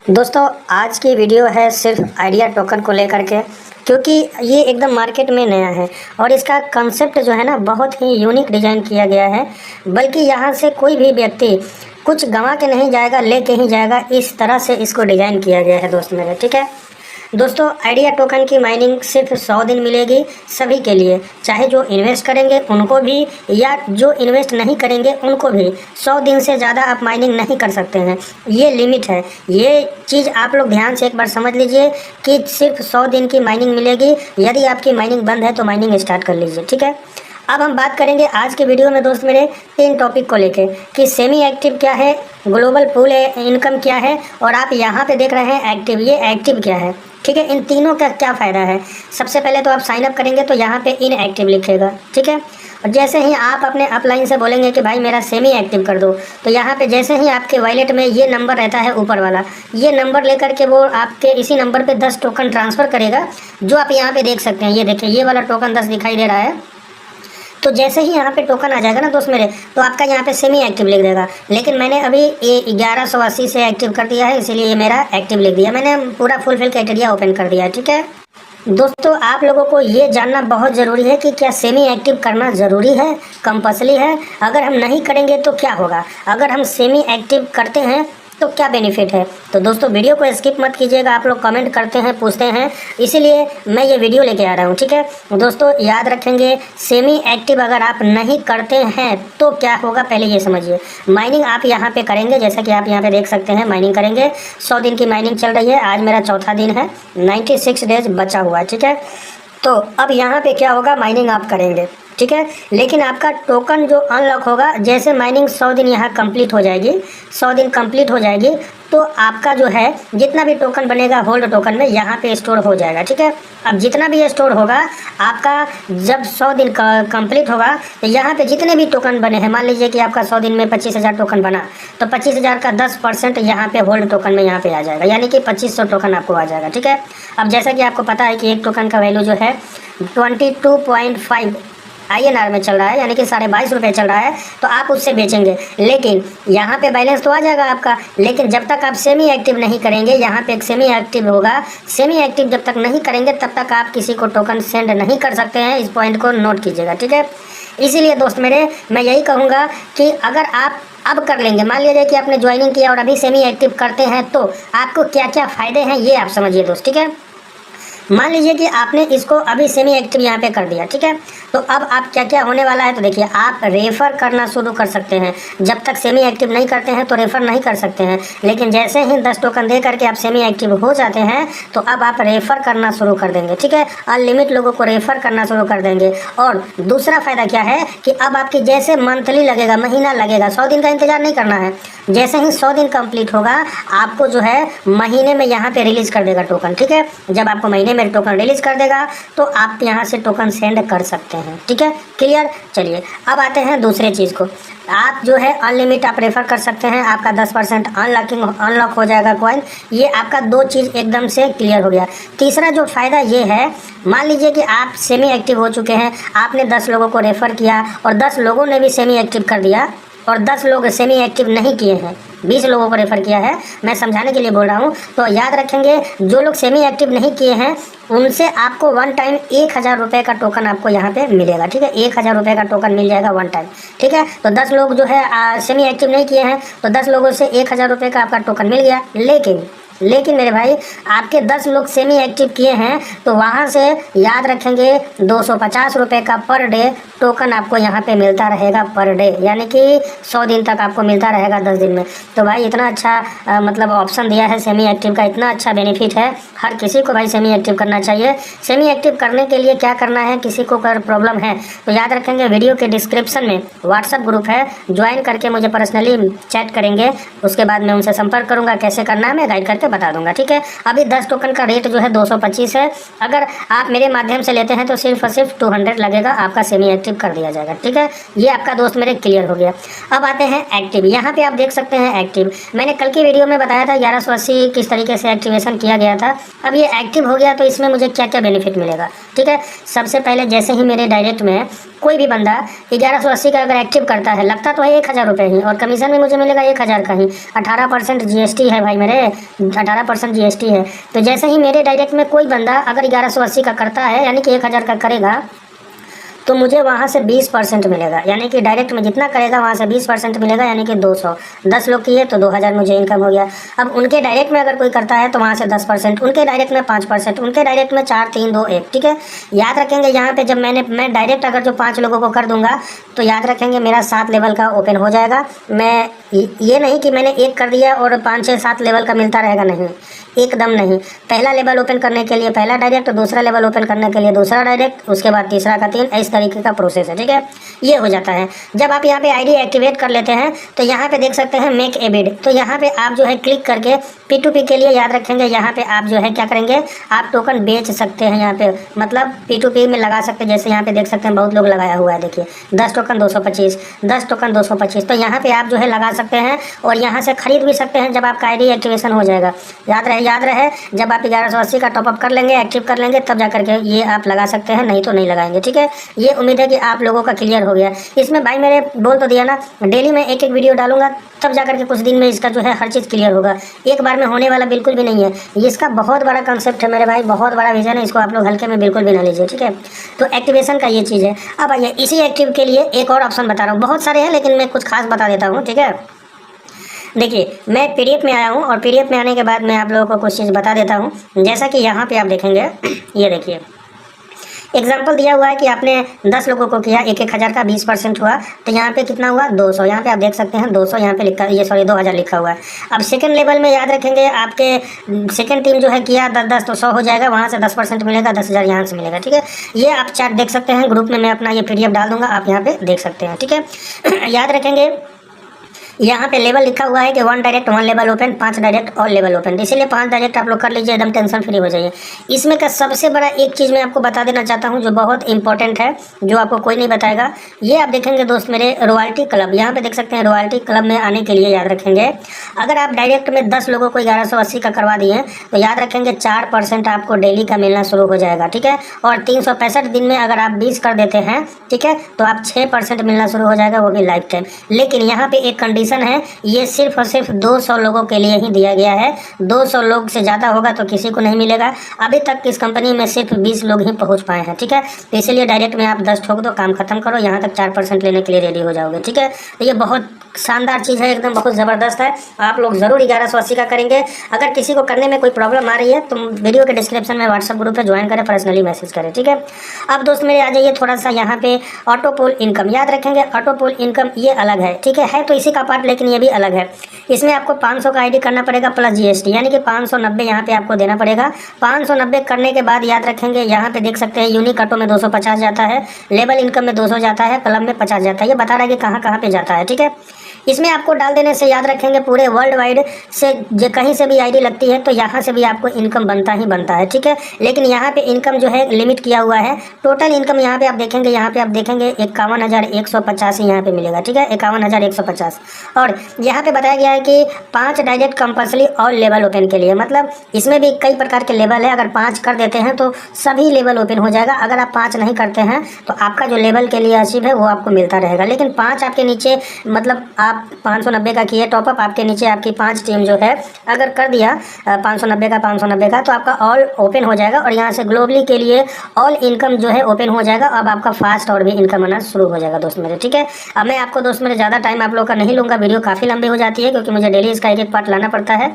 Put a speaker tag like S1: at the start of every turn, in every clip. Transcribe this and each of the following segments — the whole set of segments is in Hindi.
S1: दोस्तों आज की वीडियो है सिर्फ आइडिया टोकन को लेकर के, क्योंकि ये एकदम मार्केट में नया है और इसका कंसेप्ट जो है ना बहुत ही यूनिक डिज़ाइन किया गया है। बल्कि यहाँ से कोई भी व्यक्ति कुछ गंवा के नहीं जाएगा, लेके ही जाएगा। इस तरह से इसको डिज़ाइन किया गया है दोस्त मेरे, ठीक है दोस्तों। आइडिया टोकन की माइनिंग सिर्फ 100 दिन मिलेगी सभी के लिए, चाहे जो इन्वेस्ट करेंगे उनको भी या जो इन्वेस्ट नहीं करेंगे उनको भी। 100 दिन से ज़्यादा आप माइनिंग नहीं कर सकते हैं, ये लिमिट है। ये चीज़ आप लोग ध्यान से एक बार समझ लीजिए कि सिर्फ 100 दिन की माइनिंग मिलेगी। यदि आपकी माइनिंग बंद है तो माइनिंग स्टार्ट कर लीजिए, ठीक है। अब हम बात करेंगे आज के वीडियो में दोस्त मेरे 3 टॉपिक को लेके कि सेमी एक्टिव क्या है, ग्लोबल पूल इनकम क्या है, और आप यहाँ पे देख रहे हैं एक्टिव, ये एक्टिव क्या है, ठीक है। इन तीनों का क्या फ़ायदा है। सबसे पहले तो आप साइन अप करेंगे तो यहाँ पे इनएक्टिव लिखेगा, ठीक है। और जैसे ही आप अपने अपलाइन से बोलेंगे कि भाई मेरा सेमी एक्टिव कर दो, तो यहाँ पे जैसे ही आपके वॉलेट में ये नंबर रहता है ऊपर वाला, ये नंबर लेकर के वो आपके इसी नंबर पे 10 टोकन ट्रांसफ़र करेगा, जो आप यहाँ पे देख सकते हैं। ये देखिए, ये वाला टोकन 10 दिखाई दे रहा है। तो जैसे ही यहाँ पे टोकन आ जाएगा ना दोस्त मेरे, तो आपका यहाँ पे सेमी एक्टिव लिख देगा। लेकिन मैंने अभी ये 1180 से एक्टिव कर दिया है, इसीलिए ये मेरा एक्टिव लिख दिया। मैंने पूरा फुलफिल क्राइटेरिया ओपन कर दिया है, ठीक है। दोस्तों आप लोगों को ये जानना बहुत ज़रूरी है कि क्या सेमी एक्टिव करना ज़रूरी है, कंपल्सरी है। अगर हम नहीं करेंगे तो क्या होगा, अगर हम सेमी एक्टिव करते हैं तो क्या बेनिफिट है। तो दोस्तों वीडियो को स्किप मत कीजिएगा। आप लोग कमेंट करते हैं, पूछते हैं, इसीलिए मैं ये वीडियो लेके आ रहा हूँ, ठीक है। दोस्तों याद रखेंगे, सेमी एक्टिव अगर आप नहीं करते हैं तो क्या होगा, पहले ये समझिए। माइनिंग आप यहाँ पे करेंगे, जैसा कि आप यहाँ पे देख सकते हैं, माइनिंग करेंगे। 100 दिन की माइनिंग चल रही है, आज मेरा चौथा दिन है, 96 डेज बचा हुआ है, ठीक है। तो अब यहाँ पे क्या होगा, माइनिंग आप करेंगे, ठीक है। लेकिन आपका टोकन जो अनलॉक होगा, जैसे माइनिंग 100 दिन यहाँ कंप्लीट हो जाएगी, 100 दिन कंप्लीट हो जाएगी, तो आपका जो है जितना भी टोकन बनेगा होल्ड टोकन में यहाँ पे स्टोर हो जाएगा, ठीक है। अब जितना भी स्टोर होगा आपका, जब 100 दिन कंप्लीट होगा तो यहाँ पे जितने भी टोकन बने हैं, मान लीजिए कि आपका 100 दिन में 25,000 टोकन बना, तो 25,000 का 10% यहाँ पे होल्ड टोकन में यहाँ पे आ जाएगा, यानी कि 2500 टोकन आपको आ जाएगा, ठीक है। अब जैसा कि आपको पता है कि एक टोकन का वैल्यू जो है 22.5 INR में चल रहा है, यानी कि 22.5 रुपये चल रहा है, तो आप उससे बेचेंगे। लेकिन यहाँ पे बैलेंस तो आ जाएगा आपका, लेकिन जब तक आप सेमी एक्टिव नहीं करेंगे, यहाँ पे एक सेमी एक्टिव होगा, सेमी एक्टिव जब तक नहीं करेंगे तब तक आप किसी को टोकन सेंड नहीं कर सकते हैं। इस पॉइंट को नोट कीजिएगा, ठीक है। इसीलिए दोस्त मेरे, मैं यही कहूँगा कि अगर आप अब कर लेंगे, मान लीजिए कि आपने ज्वाइनिंग किया और अभी सेमी एक्टिव करते हैं, तो आपको क्या क्या फ़ायदे हैं ये आप समझिए दोस्त, ठीक है। मान लीजिए कि आपने इसको अभी सेमी एक्टिव यहाँ पे कर दिया, ठीक है। तो अब आप क्या क्या होने वाला है, तो देखिए, आप रेफ़र करना शुरू कर सकते हैं। जब तक सेमी एक्टिव नहीं करते हैं तो रेफ़र नहीं कर सकते हैं, लेकिन जैसे ही 10 टोकन दे करके आप सेमी एक्टिव हो जाते हैं तो अब आप रेफ़र करना शुरू कर देंगे, ठीक है। अनलिमिट लोगों को रेफ़र करना शुरू कर देंगे। और दूसरा फ़ायदा क्या है कि अब आपकी जैसे मंथली लगेगा, महीना लगेगा, 100 दिन का इंतज़ार नहीं करना है। जैसे ही 100 दिन कंप्लीट होगा, आपको जो है महीने में यहाँ पे रिलीज़ कर देगा टोकन, ठीक है। जब आपको महीने में टोकन रिलीज़ कर देगा तो आप यहाँ से टोकन सेंड कर सकते हैं, ठीक है। क्लियर। चलिए अब आते हैं दूसरे चीज़ को। आप जो है अनलिमिट आप रेफ़र कर सकते हैं, आपका 10% अनलॉक हो जाएगा कॉइन। ये आपका 2 चीज़ एकदम से क्लियर हो गया। तीसरा जो फ़ायदा ये है, मान लीजिए कि आप सेमी एक्टिव हो चुके हैं, आपने 10 लोगों को रेफ़र किया और 10 लोगों ने भी सेमी एक्टिव कर दिया, और 10 लोग सेमी एक्टिव नहीं किए हैं, 20 लोगों को रेफ़र किया है। मैं समझाने के लिए बोल रहा हूँ, तो याद रखेंगे, जो लोग सेमी एक्टिव नहीं किए हैं उनसे आपको वन टाइम 1000 रुपये का टोकन आपको यहाँ पे मिलेगा, ठीक है। 1000 रुपये का टोकन मिल जाएगा वन टाइम, ठीक है। तो 10 लोग जो है सेमी एक्टिव नहीं किए हैं, तो 10 लोगों से 1000 रुपये का आपका टोकन मिल गया। लेकिन मेरे भाई, आपके 10 लोग सेमी एक्टिव किए हैं, तो वहाँ से याद रखेंगे 250 रुपये का पर डे टोकन आपको यहाँ पे मिलता रहेगा पर डे, यानी कि 100 दिन तक आपको मिलता रहेगा 10 दिन में। तो भाई इतना अच्छा मतलब ऑप्शन दिया है सेमी एक्टिव का, इतना अच्छा बेनिफिट है, हर किसी को भाई सेमी एक्टिव करना चाहिए। सेमी एक्टिव करने के लिए क्या करना है, किसी को अगर प्रॉब्लम है तो याद रखेंगे, वीडियो के डिस्क्रिप्शन में व्हाट्सअप ग्रुप है, ज्वाइन करके मुझे पर्सनली चैट करेंगे, उसके बाद मैं उनसे संपर्क करूँगा, कैसे करना है मैं गाइड करके बता दूंगा, ठीक है। अभी 10 टोकन का रेट जो है 225 है। अगर आप मेरे माध्यम से लेते हैं तो सिर्फ और सिर्फ 200 लगेगा, आपका सेमी एक्टिव कर दिया जाएगा, ठीक है। ये आपका दोस्त मेरे क्लियर हो गया। अब आते हैं एक्टिव। यहाँ पे आप देख सकते हैं एक्टिव, मैंने कल की वीडियो में बताया था 1180 किस तरीके से एक्टिवेशन किया गया था। अब ये एक्टिव हो गया तो इसमें मुझे क्या क्या बेनिफिट मिलेगा, ठीक है। सबसे पहले जैसे ही मेरे डायरेक्ट में कोई भी बंदा 1180 का अगर एक्टिव करता है, लगता तो है 1000 रुपये ही, और कमीशन भी मुझे मिलेगा 1000 का ही। 18% GST है भाई मेरे, 18% GST है। तो जैसे ही मेरे डायरेक्ट में कोई बंदा अगर 1180 का करता है, यानी कि 1000 का करेगा, तो मुझे वहाँ से 20% मिलेगा। यानी कि डायरेक्ट में जितना करेगा वहाँ से 20% मिलेगा, यानी कि 200। 10 लोग किए तो 2000 मुझे इनकम हो गया। अब उनके डायरेक्ट में अगर कोई करता है तो वहाँ से 10%, उनके डायरेक्ट में 5%, उनके डायरेक्ट में 4 3 2 1। ठीक है, याद रखेंगे यहाँ पे जब मैं डायरेक्ट अगर जो 5 लोगों को कर दूंगा तो याद रखेंगे मेरा 7 लेवल का ओपन हो जाएगा। मैं ये नहीं कि मैंने एक कर दिया और 5 6 7 लेवल का मिलता रहेगा, नहीं, एकदम नहीं। पहला लेवल ओपन करने के लिए पहला डायरेक्ट, दूसरा लेवल ओपन करने के लिए दूसरा डायरेक्ट, उसके बाद तीसरा का 3, इस तरीके का प्रोसेस है। ठीक है, ये हो जाता है। जब आप यहाँ पे आईडी एक्टिवेट कर लेते हैं तो यहाँ पे देख सकते हैं मेक ए बिड, तो यहाँ पे आप जो है क्लिक करके P2P के लिए याद रखेंगे यहाँ पे आप जो है क्या करेंगे, आप टोकन बेच सकते हैं यहाँ पे, मतलब P2P में लगा सकते हैं। जैसे यहाँ पे देख सकते हैं बहुत लोग लगाया हुआ है, देखिए 10 टोकन 225, 10 टोकन 225, तो यहाँ पे आप जो है लगा सकते हैं और यहाँ से खरीद भी सकते हैं जब आपका आईडी एक्टिवेशन हो जाएगा। याद रहे जब आप 1180 का टॉपअप कर लेंगे, एक्टिव कर लेंगे, तब जा करके ये आप लगा सकते हैं, नहीं तो नहीं लगाएंगे। ठीक है, ये उम्मीद है कि आप लोगों का क्लियर हो गया। इसमें भाई मेरे बोल तो दिया ना, डेली मैं एक एक वीडियो डालूंगा, तब जा करके कुछ दिन में इसका जो है हर चीज़ क्लियर होगा। एक बार में होने वाला बिल्कुल भी नहीं है, ये इसका बहुत बड़ा कंसेप्ट है मेरे भाई, बहुत बड़ा विजन है, इसको आप लोग हल्के में बिल्कुल भी ना लीजिए। ठीक है, तो एक्टिवेशन का ये चीज़ है। अब आइए इसी एक्टिव के लिए एक और ऑप्शन बता रहा हूँ, बहुत सारे हैं लेकिन मैं कुछ खास बता देता हूँ। ठीक है, देखिए मैं PDF में आया हूँ और PDF में आने के बाद मैं आप लोगों को कुछ चीज़ बता देता हूँ। जैसा कि यहाँ पे आप देखेंगे, ये देखिए एग्जाम्पल दिया हुआ है कि आपने 10 लोगों को किया, 1,000 का 20% हुआ, तो यहाँ पे कितना हुआ 200। यहाँ पे आप देख सकते हैं 200 यहाँ पे लिखा, ये सॉरी 2000 लिखा हुआ है। अब सेकंड लेवल में याद रखेंगे आपके सेकंड टीम जो है किया 10 तो 100 हो जाएगा, वहाँ से 10% मिलेगा, 10,000 यहाँ से मिलेगा। ठीक है, ये आप चार्ट देख सकते हैं, ग्रुप में मैं अपना ये PDF डाल दूंगा, आप यहाँ पे देख सकते हैं। ठीक है, याद रखेंगे यहाँ पे लेवल लिखा हुआ है कि 1 direct 1 level open, 5 direct all level open, इसीलिए 5 डायरेक्ट आप लोग कर लीजिए, एकदम टेंशन फ्री हो जाइए। इसमें का सबसे बड़ा एक चीज़ मैं आपको बता देना चाहता हूँ जो बहुत इंपॉर्टेंट है, जो आपको कोई नहीं बताएगा। ये आप देखेंगे दोस्त मेरे, रॉयल्टी क्लब, यहाँ पे देख सकते हैं रॉयल्टी क्लब में आने के लिए याद रखेंगे, अगर आप डायरेक्ट में 10 लोगों को 1180 का करवा दिए तो याद रखेंगे 4% आपको डेली का मिलना शुरू हो जाएगा। ठीक है, और 365 दिन में अगर आप 20 कर देते हैं, ठीक है, तो आप 6% मिलना शुरू हो जाएगा, वो भी लाइफ टाइम। लेकिन यहाँ पे एक कंडीशन है, ये सिर्फ और सिर्फ 200 लोगों के लिए ही दिया गया है। 200 लोग से ज़्यादा होगा तो किसी को नहीं मिलेगा। अभी तक इस कंपनी में सिर्फ 20 लोग ही पहुंच पाए हैं। ठीक है, तो इसीलिए डायरेक्ट में आप 10 ठोक दो, काम खत्म करो, यहाँ तक 4% लेने के लिए रेडी हो जाओगे। ठीक है, तो ये बहुत शानदार चीज़ है, एकदम बहुत ज़बरदस्त है। आप लोग ज़रूर 1180 का करेंगे। अगर किसी को करने में कोई प्रॉब्लम आ रही है तो वीडियो के डिस्क्रिप्शन में व्हाट्सअप ग्रुप पे ज्वाइन करें, पर्सनली मैसेज करें। ठीक है, अब दोस्त मेरे आ जाइए थोड़ा सा यहाँ पे ऑटो पोल इनकम, याद रखेंगे ऑटो पोल इनकम ये अलग है। ठीक है तो इसी का पार्ट, लेकिन ये भी अलग है। इसमें आपको 500 का आईडी करना पड़ेगा प्लस GST, यानी कि 590 यहाँ पे आपको देना पड़ेगा। 590 करने के बाद याद रखेंगे यहाँ पे देख सकते हैं यूनिक ऑटो में 250 जाता है, लेवल इनकम में 200 जाता है, क्लब में 50 जाता है। ये बता रहा है कि कहाँ कहाँ पे जाता है। ठीक है, इसमें आपको डाल देने से याद रखेंगे पूरे वर्ल्ड वाइड से कहीं से भी आईडी लगती है तो यहाँ से भी आपको इनकम बनता ही बनता है। ठीक है, लेकिन यहाँ पे इनकम जो है लिमिट किया हुआ है। टोटल इनकम यहाँ पे आप देखेंगे 51,185 यहाँ पे मिलेगा। ठीक है, 51,150। और यहाँ पे बताया गया है कि 5 direct compulsory all level open के लिए, मतलब इसमें भी कई प्रकार के लेवल है। अगर 5 कर देते हैं तो सभी लेवल ओपन हो जाएगा। अगर आप 5 नहीं करते हैं तो आपका जो लेवल के लिए अचीव है वो आपको मिलता रहेगा। लेकिन 5 आपके नीचे, मतलब आप 590 का किए टॉपअप, आपके नीचे आपकी 5 टीम जो है अगर कर दिया 590 का तो आपका ऑल ओपन हो जाएगा। और यहाँ से ग्लोबली के लिए ऑल इनकम जो है ओपन हो जाएगा। अब आपका फास्ट और भी इनकम आना शुरू हो जाएगा दोस्त मेरे। ठीक है, अब मैं आपको दोस्त मेरे ज़्यादा टाइम आप लोग का नहीं लूँगा, वीडियो काफ़ी लंबी हो जाती है क्योंकि मुझे डेली इसका एक पार्ट लाना पड़ता है।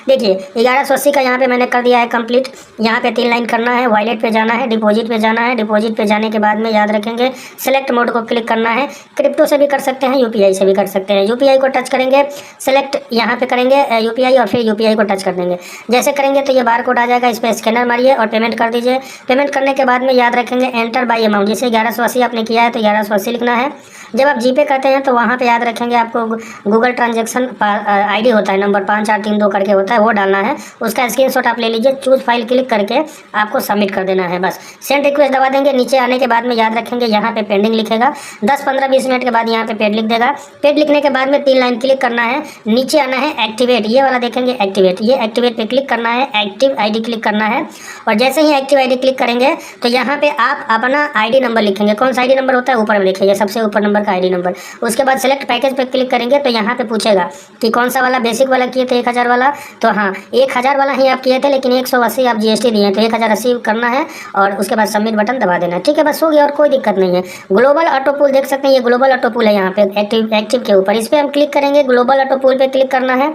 S1: देखिए 1180 का यहाँ पे मैंने कर दिया है कंप्लीट। यहाँ पे 3 लाइन करना है, वॉलेट पे जाना है, डिपॉजिट पे जाना है। डिपॉजिट पे जाने के बाद में याद रखेंगे सेलेक्ट मोड को क्लिक करना है। क्रिप्टो से भी कर सकते हैं, UPI से भी कर सकते हैं। UPI को टच करेंगे, सेलेक्ट यहाँ पे करेंगे UPI और फिर UPI को टच कर देंगे। जैसे करेंगे तो ये बार कोड आ जाएगा, इस पर स्कैनर मारिए और पेमेंट कर दीजिए। पेमेंट करने के बाद में याद रखेंगे एंटर बाई अमाउंट, जैसे 1180 आपने किया है तो 1180 लिखना है। जब आप जीपे करते हैं तो वहाँ पे याद रखेंगे आपको गूगल ट्रांजेक्शन आईडी होता है, नंबर 5432 करके होता है, वो डालना है। उसका स्क्रीनशॉट आप ले लीजिए, चूज फाइल क्लिक करके आपको सबमिट कर देना है बस। सेंड रिक्वेस्ट दबा देंगे। नीचे आने के बाद में याद रखेंगे यहाँ पे पेंडिंग लिखेगा, 10-15-20 मिनट के बाद यहाँ पे पेड लिख देगा। पेड लिखने के बाद में 3 लाइन क्लिक करना है, नीचे आना है एक्टिवेट, ये वाला देखेंगे एक्टिवेट, ये एक्टिवेट पे क्लिक करना है, एक्टिव आईडी क्लिक करना है। और जैसे ही एक्टिव आईडी क्लिक करेंगे तो यहाँ पे आप अपना आईडी नंबर लिखेंगे। कौन सा आईडी नंबर होता है, ऊपर में लिखिए सबसे ऊपर नंबर का आईडी नंबर। उसके बाद सेलेक्ट पैकेज पे क्लिक करेंगे तो यहाँ पे पूछेगा कि कौन सा वाला, बेसिक वाला किए थे 1000 वाला, तो हाँ 1000 वाला ही आप किए थे, लेकिन 180 आप जीएसटी दिए तो 1080 करना है और उसके बाद सबमिट बटन दबा देना है। ठीक है, बस हो गया और कोई दिक्कत नहीं है। ग्लोबल ऑटो पूल देख सकते हैं, ये ग्लोबल ऑटो पूल है यहाँ पे एक्टिव के ऊपर, इस पर हम क्लिक करेंगे। ग्लोबल ऑटो पूल पे क्लिक करना है।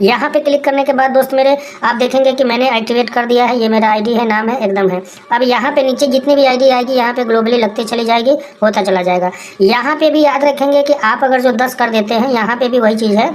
S1: यहाँ पे क्लिक करने के बाद दोस्त मेरे आप देखेंगे कि मैंने एक्टिवेट कर दिया है, ये मेरा आईडी है, नाम है एकदम है। अब यहाँ पे नीचे जितनी भी आईडी आएगी यहाँ पे ग्लोबली लगती चली जाएगी, होता चला जाएगा। यहाँ पे भी याद रखेंगे कि आप अगर जो 10 कर देते हैं, यहाँ पे भी वही चीज़ है।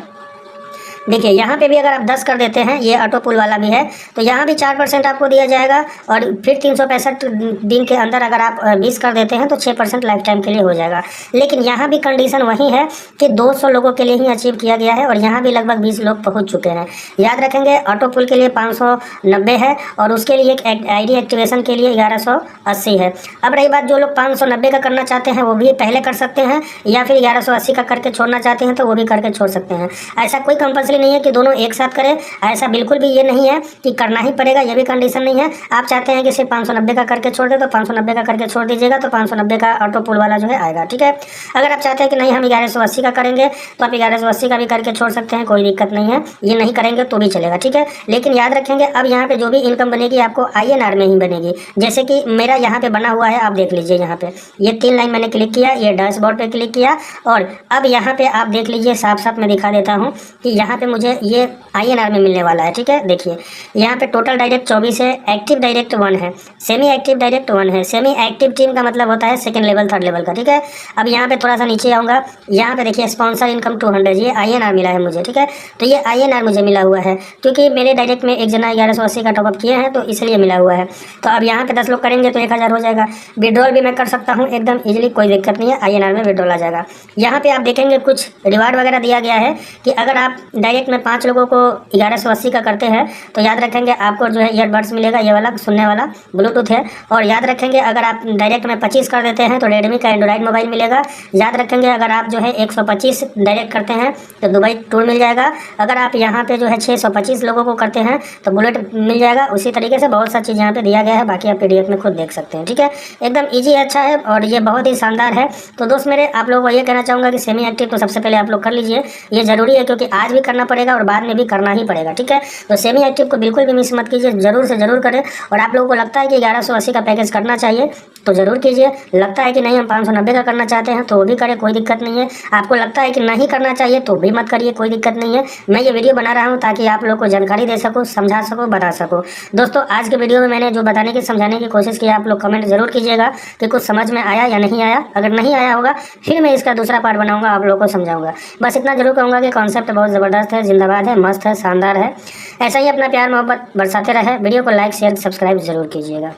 S1: देखिए यहाँ पे भी अगर आप 10 कर देते हैं, ये ऑटो पुल वाला भी है, तो यहाँ भी 4% आपको दिया जाएगा। और फिर 365 दिन के अंदर अगर आप 20 कर देते हैं तो 6% लाइफ टाइम के लिए हो जाएगा। लेकिन यहाँ भी कंडीशन वही है कि 200 लोगों के लिए ही अचीव किया गया है और यहाँ भी लगभग 20 लोग पहुँच चुके हैं। याद रखेंगे ऑटो पुल के लिए 590 है और उसके लिए एक आईडी एक्टिवेशन के लिए 1180 है। अब रही बात जो लोग 590 का करना चाहते हैं वो भी पहले कर सकते हैं, या फिर 1180 का करके छोड़ना चाहते हैं तो वो भी करके छोड़ सकते हैं। ऐसा कोई कंपल्सरी नहीं है कि दोनों एक साथ करें, ऐसा बिल्कुल भी ये नहीं है कि करना ही पड़ेगा, ये भी कंडीशन नहीं है। आप चाहते हैं कि सिर्फ 590 का करके छोड़ दे तो 590 का करके छोड़ दीजिएगा, तो 590 का ऑटो पुल वाला जो है आएगा। ठीक है, अगर आप चाहते हैं कि नहीं हम 1180 का करेंगे तो आप 1180 का भी करके छोड़ सकते हैं, कोई दिक्कत नहीं है, ये नहीं करेंगे तो भी चलेगा। ठीक है, लेकिन याद रखेंगे अब यहाँ पे जो भी इनकम बनेगी आपको INR में ही बनेगी। जैसे कि मेरा यहाँ पे बना हुआ है, आप देख लीजिए, यहाँ पे ये 3 लाइन मैंने क्लिक किया, ये डैशबोर्ड पे क्लिक किया और अब यहाँ पे आप देख लीजिए, साफ साफ मैं दिखा देता हूँ कि यहाँ पे मुझे ये INR में मिलने वाला है। ठीक है, देखिए यहाँ पे टोटल डायरेक्ट 24 है, एक्टिव डायरेक्ट 1 है, सेमी एक्टिव डायरेक्ट 1 है। सेमी एक्टिव टीम का मतलब होता है 2nd लेवल 3rd लेवल का। ठीक है, अब यहाँ पे थोड़ा सा नीचे आऊँगा, यहाँ पे देखिए स्पॉन्सर इनकम 200, ये INR मिला है मुझे। ठीक है, तो ये INR मुझे मिला हुआ है क्योंकि मेरे डायरेक्ट में एक जना 1180 का टॉपअप किए हैं तो इसलिए मिला हुआ है। तो अब यहाँ पे 10 लोग करेंगे तो 1000 हो जाएगा। विड्रॉल भी मैं कर सकता हूँ एकदम इजीली, कोई दिक्कत नहीं है, INR में विड्रॉल आ जाएगा। यहाँ पे आप देखेंगे कुछ रिवार्ड वगैरह दिया गया है कि अगर आप डायरेक्ट में 5 लोगों को 1180 का करते हैं तो याद रखेंगे आपको जो है ईयरबड्स मिलेगा, ये वाला सुनने वाला ब्लूटूथ है। और याद रखेंगे अगर आप डायरेक्ट में 25 कर देते हैं तो रेडमी का एंड्रॉइड मोबाइल मिलेगा। याद रखेंगे अगर आप जो है 125 डायरेक्ट करते हैं तो दुबई टूर मिल जाएगा। अगर आप यहाँ पे जो है 625 लोगों को करते हैं तो बुलेट मिल जाएगा। उसी तरीके से बहुत सा चीज़ यहाँ पे दिया गया है, बाकी आप PDF में खुद देख सकते हैं। ठीक है, एकदम ईजी अच्छा है और ये बहुत ही शानदार है। तो दोस्त मेरे आप लोगों को ये कहना चाहूँगा कि सेमी एक्टिव तो सबसे पहले आप लोग कर लीजिए, ये ज़रूरी है क्योंकि आज भी करना पड़ेगा और बाद में भी करना ही पड़ेगा। ठीक है, तो सेमी एक्टिव को बिल्कुल भी मिस मत कीजिए, जरूर से जरूर करें। और आप लोगों को लगता है कि 1180 का पैकेज करना चाहिए तो जरूर कीजिए, लगता है कि नहीं हम 590 का करना चाहते हैं तो वो भी करें, कोई दिक्कत नहीं है। आपको लगता है कि नहीं करना चाहिए तो भी मत करिए, कोई दिक्कत नहीं है। मैं ये वीडियो बना रहा हूँ ताकि आप लोग को जानकारी दे सकूँ, समझा सकूँ, बता सकूँ। दोस्तों आज के वीडियो में मैंने जो बताने की समझाने की कोशिश की, आप लोग कमेंट जरूर कीजिएगा कि कुछ समझ में आया या नहीं आया। अगर नहीं आया होगा फिर मैं इसका दूसरा पार्ट बनाऊंगा, आप लोगों को समझाऊंगा। बस इतना जरूर कहूँगा कि कॉन्सेप्ट बहुत ज़बरदस्त है, जिंदाबाद है, मस्त है, शानदार है। ऐसा ही अपना प्यार मोहब्बत बरसाते रहे। वीडियो को लाइक शेयर सब्सक्राइब जरूर कीजिएगा।